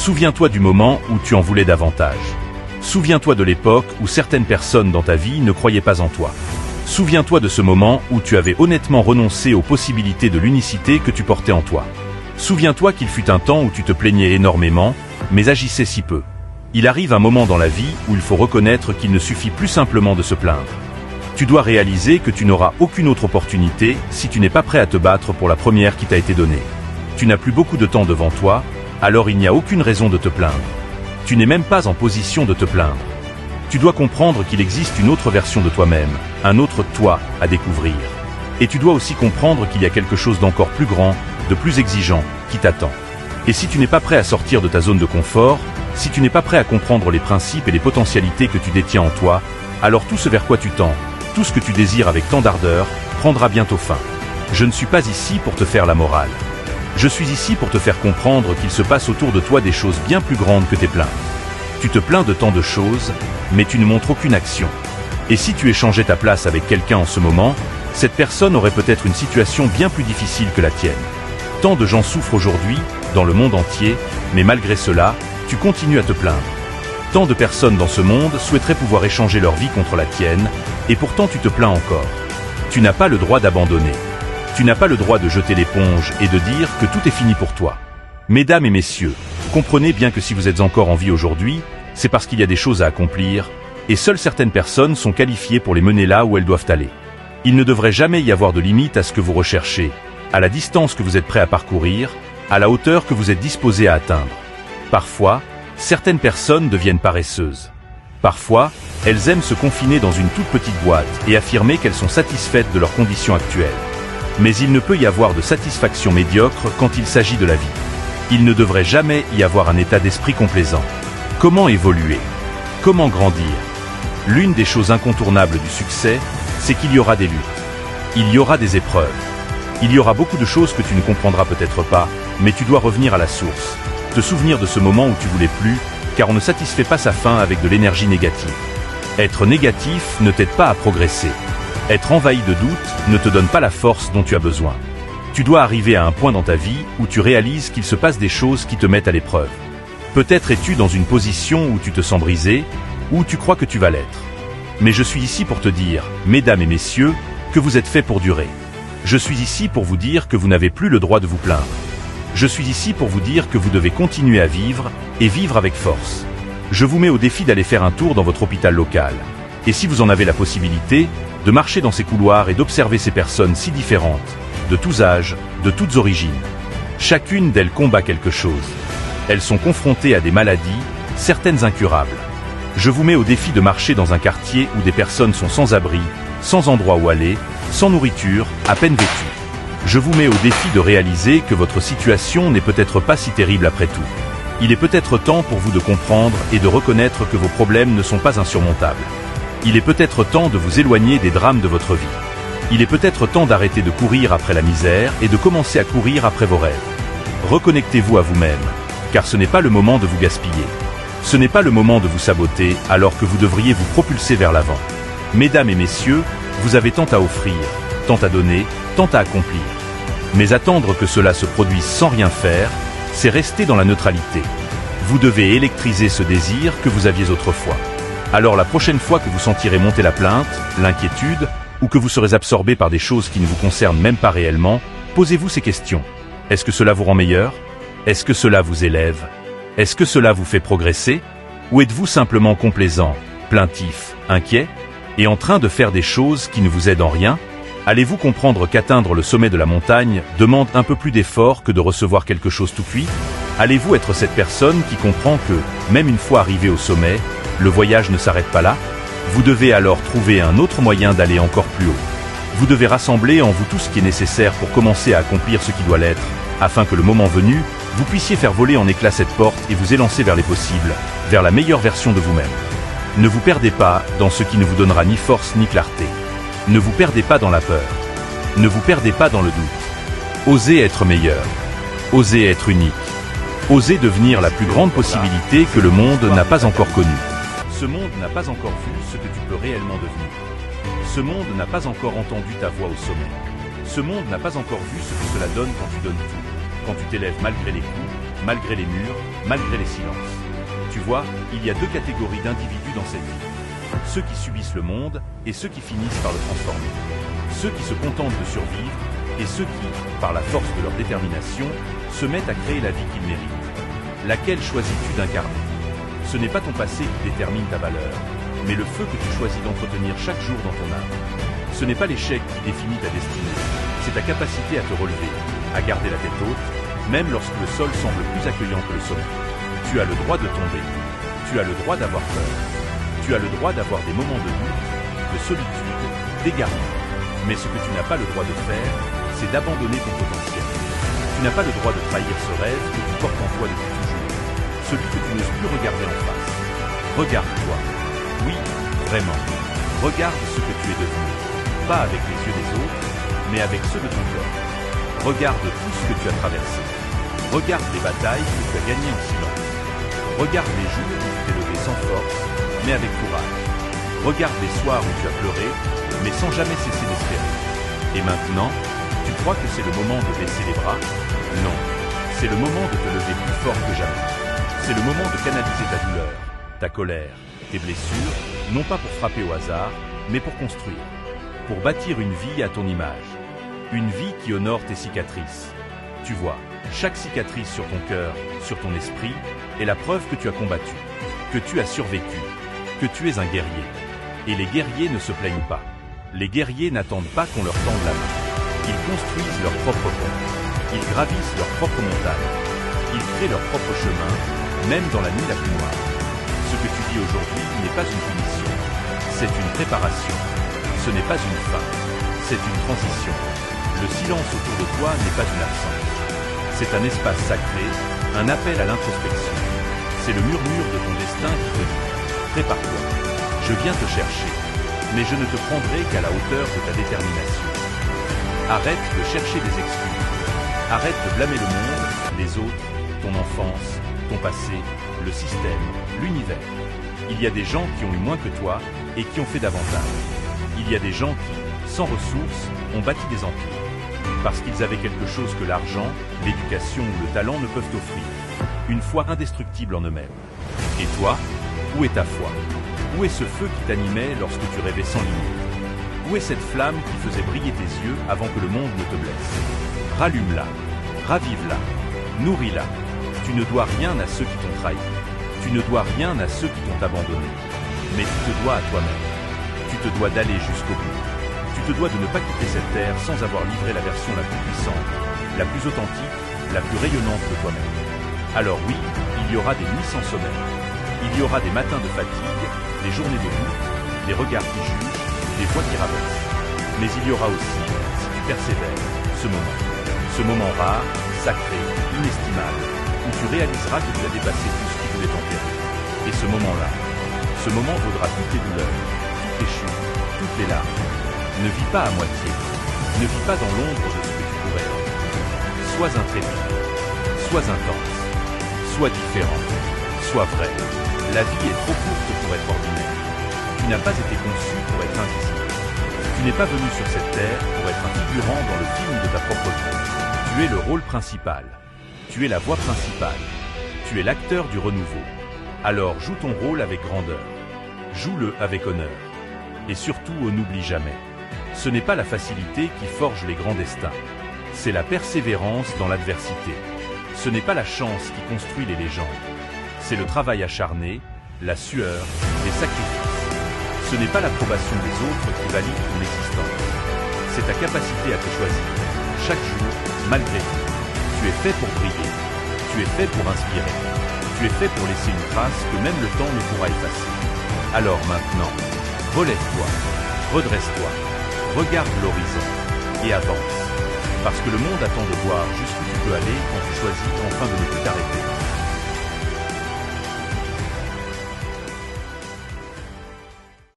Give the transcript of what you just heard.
Souviens-toi du moment où tu en voulais davantage. Souviens-toi de l'époque où certaines personnes dans ta vie ne croyaient pas en toi. Souviens-toi de ce moment où tu avais honnêtement renoncé aux possibilités de l'unicité que tu portais en toi. Souviens-toi qu'il fut un temps où tu te plaignais énormément, mais agissais si peu. Il arrive un moment dans la vie où il faut reconnaître qu'il ne suffit plus simplement de se plaindre. Tu dois réaliser que tu n'auras aucune autre opportunité si tu n'es pas prêt à te battre pour la première qui t'a été donnée. Tu n'as plus beaucoup de temps devant toi, alors il n'y a aucune raison de te plaindre. Tu n'es même pas en position de te plaindre. Tu dois comprendre qu'il existe une autre version de toi-même, un autre toi à découvrir. Et tu dois aussi comprendre qu'il y a quelque chose d'encore plus grand, de plus exigeant, qui t'attend. Et si tu n'es pas prêt à sortir de ta zone de confort, si tu n'es pas prêt à comprendre les principes et les potentialités que tu détiens en toi, alors tout ce vers quoi tu tends, tout ce que tu désires avec tant d'ardeur, prendra bientôt fin. Je ne suis pas ici pour te faire la morale. Je suis ici pour te faire comprendre qu'il se passe autour de toi des choses bien plus grandes que tes plaintes. Tu te plains de tant de choses, mais tu ne montres aucune action. Et si tu échangeais ta place avec quelqu'un en ce moment, cette personne aurait peut-être une situation bien plus difficile que la tienne. Tant de gens souffrent aujourd'hui, dans le monde entier, mais malgré cela, tu continues à te plaindre. Tant de personnes dans ce monde souhaiteraient pouvoir échanger leur vie contre la tienne, et pourtant tu te plains encore. Tu n'as pas le droit d'abandonner. Tu n'as pas le droit de jeter l'éponge et de dire que tout est fini pour toi. Mesdames et messieurs, comprenez bien que si vous êtes encore en vie aujourd'hui, c'est parce qu'il y a des choses à accomplir, et seules certaines personnes sont qualifiées pour les mener là où elles doivent aller. Il ne devrait jamais y avoir de limite à ce que vous recherchez, à la distance que vous êtes prêt à parcourir, à la hauteur que vous êtes disposé à atteindre. Parfois, certaines personnes deviennent paresseuses. Parfois, elles aiment se confiner dans une toute petite boîte et affirmer qu'elles sont satisfaites de leurs conditions actuelles. Mais il ne peut y avoir de satisfaction médiocre quand il s'agit de la vie. Il ne devrait jamais y avoir un état d'esprit complaisant. Comment évoluer? Comment grandir? L'une des choses incontournables du succès, c'est qu'il y aura des luttes. Il y aura des épreuves. Il y aura beaucoup de choses que tu ne comprendras peut-être pas, mais tu dois revenir à la source. Te souvenir de ce moment où tu voulais plus, car on ne satisfait pas sa faim avec de l'énergie négative. Être négatif ne t'aide pas à progresser. Être envahi de doutes ne te donne pas la force dont tu as besoin. Tu dois arriver à un point dans ta vie où tu réalises qu'il se passe des choses qui te mettent à l'épreuve. Peut-être es-tu dans une position où tu te sens brisé, ou tu crois que tu vas l'être. Mais je suis ici pour te dire, mesdames et messieurs, que vous êtes faits pour durer. Je suis ici pour vous dire que vous n'avez plus le droit de vous plaindre. Je suis ici pour vous dire que vous devez continuer à vivre, et vivre avec force. Je vous mets au défi d'aller faire un tour dans votre hôpital local. Et si vous en avez la possibilité, de marcher dans ces couloirs et d'observer ces personnes si différentes, de tous âges, de toutes origines. Chacune d'elles combat quelque chose. Elles sont confrontées à des maladies, certaines incurables. Je vous mets au défi de marcher dans un quartier où des personnes sont sans abri, sans endroit où aller, sans nourriture, à peine vêtues. Je vous mets au défi de réaliser que votre situation n'est peut-être pas si terrible après tout. Il est peut-être temps pour vous de comprendre et de reconnaître que vos problèmes ne sont pas insurmontables. Il est peut-être temps de vous éloigner des drames de votre vie. Il est peut-être temps d'arrêter de courir après la misère et de commencer à courir après vos rêves. Reconnectez-vous à vous-même, car ce n'est pas le moment de vous gaspiller. Ce n'est pas le moment de vous saboter alors que vous devriez vous propulser vers l'avant. Mesdames et messieurs, vous avez tant à offrir, tant à donner, tant à accomplir. Mais attendre que cela se produise sans rien faire, c'est rester dans la neutralité. Vous devez électriser ce désir que vous aviez autrefois. Alors la prochaine fois que vous sentirez monter la plainte, l'inquiétude, ou que vous serez absorbé par des choses qui ne vous concernent même pas réellement, posez-vous ces questions. Est-ce que cela vous rend meilleur? Est-ce que cela vous élève? Est-ce que cela vous fait progresser? Ou êtes-vous simplement complaisant, plaintif, inquiet, et en train de faire des choses qui ne vous aident en rien? Allez-vous comprendre qu'atteindre le sommet de la montagne demande un peu plus d'effort que de recevoir quelque chose tout cuit? Allez-vous être cette personne qui comprend que, même une fois arrivé au sommet, le voyage ne s'arrête pas là? Vous devez alors trouver un autre moyen d'aller encore plus haut. Vous devez rassembler en vous tout ce qui est nécessaire pour commencer à accomplir ce qui doit l'être, afin que le moment venu, vous puissiez faire voler en éclats cette porte et vous élancer vers les possibles, vers la meilleure version de vous-même. Ne vous perdez pas dans ce qui ne vous donnera ni force ni clarté. Ne vous perdez pas dans la peur. Ne vous perdez pas dans le doute. Osez être meilleur. Osez être unique. Osez devenir la plus grande possibilité que le monde n'a pas encore connue. Ce monde n'a pas encore vu ce que tu peux réellement devenir. Ce monde n'a pas encore entendu ta voix au sommet. Ce monde n'a pas encore vu ce que cela donne quand tu donnes tout, quand tu t'élèves malgré les coups, malgré les murs, malgré les silences. Tu vois, il y a deux catégories d'individus dans cette vie. Ceux qui subissent le monde et ceux qui finissent par le transformer. Ceux qui se contentent de survivre et ceux qui, par la force de leur détermination, se mettent à créer la vie qu'ils méritent. Laquelle choisis-tu d'incarner? Ce n'est pas ton passé qui détermine ta valeur, mais le feu que tu choisis d'entretenir chaque jour dans ton âme. Ce n'est pas l'échec qui définit ta destinée, c'est ta capacité à te relever, à garder la tête haute, même lorsque le sol semble plus accueillant que le sommet. Tu as le droit de tomber, tu as le droit d'avoir peur, tu as le droit d'avoir des moments de doute, de solitude, d'égarement. Mais ce que tu n'as pas le droit de faire, c'est d'abandonner ton potentiel. Tu n'as pas le droit de trahir ce rêve que tu portes en toi depuis toujours, celui que tu n'oses plus regarder en face. Regarde-toi. Oui, vraiment. Regarde ce que tu es devenu. Pas avec les yeux des autres, mais avec ceux de ton cœur. Regarde tout ce que tu as traversé. Regarde les batailles que tu as gagnées en silence. Regarde les jours où tu t'es levé sans force, mais avec courage. Regarde les soirs où tu as pleuré, mais sans jamais cesser d'espérer. Et maintenant, tu crois que c'est le moment de baisser les bras? Non. C'est le moment de te lever plus fort que jamais. C'est le moment de canaliser ta douleur, ta colère, tes blessures, non pas pour frapper au hasard, mais pour construire. Pour bâtir une vie à ton image. Une vie qui honore tes cicatrices. Tu vois, chaque cicatrice sur ton cœur, sur ton esprit, est la preuve que tu as combattu, que tu as survécu, que tu es un guerrier. Et les guerriers ne se plaignent pas. Les guerriers n'attendent pas qu'on leur tende la main. Ils construisent leur propre pont. Ils gravissent leur propre montagne. Ils créent leur propre chemin, même dans la nuit la plus noire. Ce que tu vis aujourd'hui n'est pas une punition. C'est une préparation. Ce n'est pas une fin. C'est une transition. Le silence autour de toi n'est pas une absence. C'est un espace sacré, un appel à l'introspection. C'est le murmure de ton destin qui te dit « Prépare-toi. Je viens te chercher, mais je ne te prendrai qu'à la hauteur de ta détermination. » Arrête de chercher des excuses. Arrête de blâmer le monde, les autres, ton enfance, ton passé, le système, l'univers. Il y a des gens qui ont eu moins que toi et qui ont fait davantage. Il y a des gens qui, sans ressources, ont bâti des empires. Parce qu'ils avaient quelque chose que l'argent, l'éducation ou le talent ne peuvent offrir. Une foi indestructible en eux-mêmes. Et toi, où est ta foi? Où est ce feu qui t'animait lorsque tu rêvais sans limite? Où est cette flamme qui faisait briller tes yeux avant que le monde ne te blesse? Rallume-la, ravive-la, nourris-la. Tu ne dois rien à ceux qui t'ont trahi. Tu ne dois rien à ceux qui t'ont abandonné. Mais tu te dois à toi-même. Tu te dois d'aller jusqu'au bout. Tu te dois de ne pas quitter cette terre sans avoir livré la version la plus puissante, la plus authentique, la plus rayonnante de toi-même. Alors oui, il y aura des nuits sans sommeil. Il y aura des matins de fatigue, des journées de doute, des regards qui jugent, des voix qui rabaissent. Mais il y aura aussi, si tu persévères, ce moment rare, sacré, inestimable, où tu réaliseras que tu as dépassé tout ce qui voulait t'enterrer. Et ce moment-là, ce moment vaudra toutes les douleurs, toutes les chutes, toutes les larmes. Ne vis pas à moitié, ne vis pas dans l'ombre de ce que tu pourrais être. Sois intrépide, sois intense, sois différent, sois vrai. La vie est trop courte pour être ordinaire. Tu n'as pas été conçu pour être invisible. Tu n'es pas venu sur cette terre pour être un figurant dans le film de ta propre vie. Tu es le rôle principal. Tu es la voix principale. Tu es l'acteur du renouveau. Alors joue ton rôle avec grandeur. Joue-le avec honneur. Et surtout, n'oublie jamais. Ce n'est pas la facilité qui forge les grands destins. C'est la persévérance dans l'adversité. Ce n'est pas la chance qui construit les légendes. C'est le travail acharné, la sueur, les sacrifices. Ce n'est pas l'approbation des autres qui valide ton existence. C'est ta capacité à te choisir, chaque jour, malgré tout. Tu es fait pour briller. Tu es fait pour inspirer. Tu es fait pour laisser une trace que même le temps ne pourra effacer. Alors maintenant, relève-toi, redresse-toi, regarde l'horizon et avance. Parce que le monde attend de voir jusqu'où tu peux aller quand tu choisis enfin de ne plus t'arrêter.